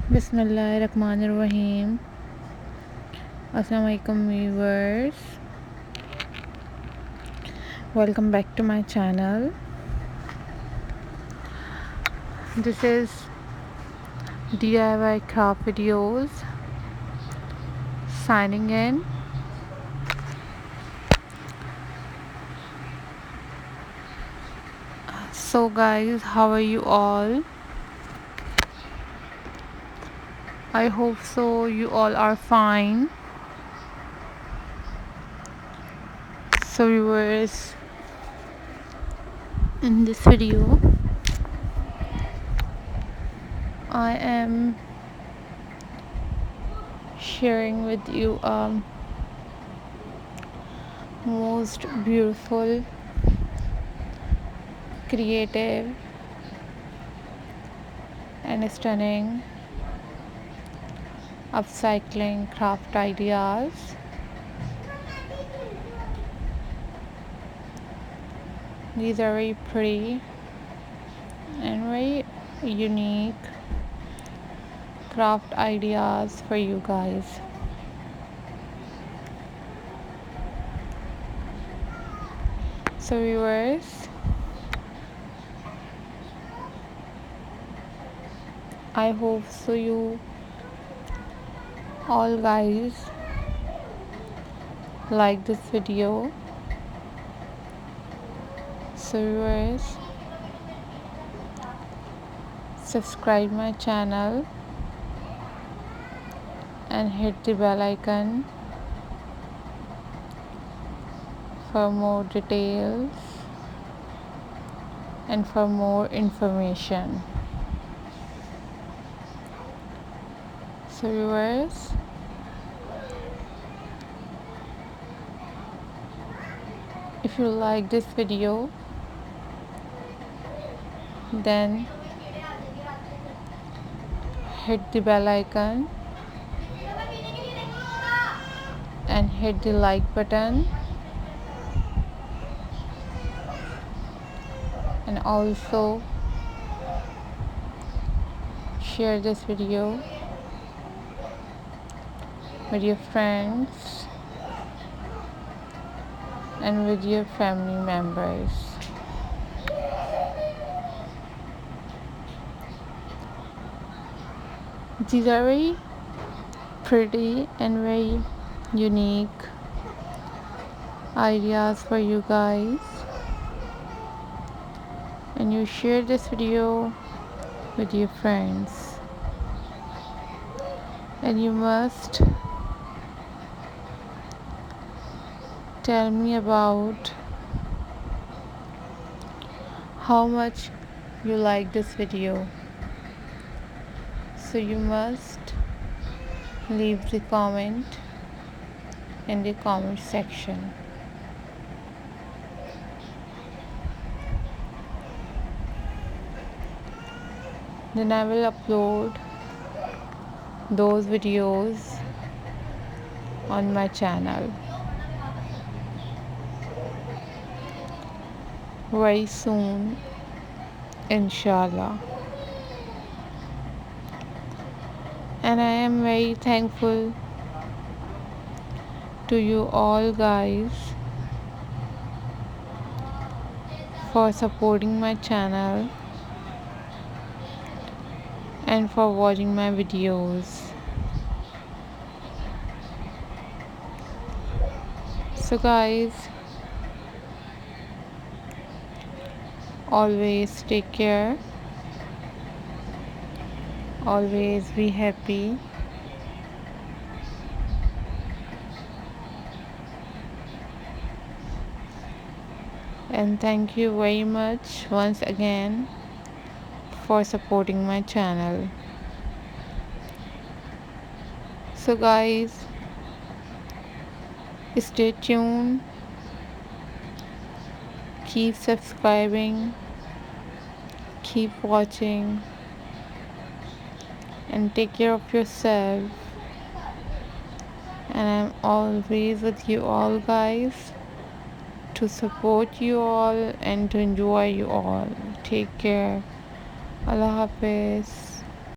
Bismillahirrahmanirrahim. Assalamualaikum viewers. Welcome back to my channel. This is DIY craft videos signing in. So guys, how are you all? I hope so you all are fine. So viewers, in this video I am sharing with you most beautiful, creative and stunning upcycling craft ideas. These are very pretty and very unique craft ideas for you guys. So viewers, I hope so you all guys like this video. So viewers, subscribe my channel and hit the bell icon for more details and for more information. So viewers, if you like this video, then hit the bell icon and hit the like button, and also share this video with your friends and with your family members. These are very pretty and very unique ideas for you guys, and you share this video with your friends, and you must tell me about how much you like this video. So you must leave the comment in the comment section. Then I will upload those videos on my channel very soon, inshallah. And I am very thankful to you all guys for supporting my channel and for watching my videos. So guys, always take care, always be happy, and thank you very much once again for supporting my channel. So guys, stay tuned, keep subscribing, keep watching, and take care of yourself. And I'm always with you all guys to support you all and to enjoy you all. Take care. Allah Hafiz.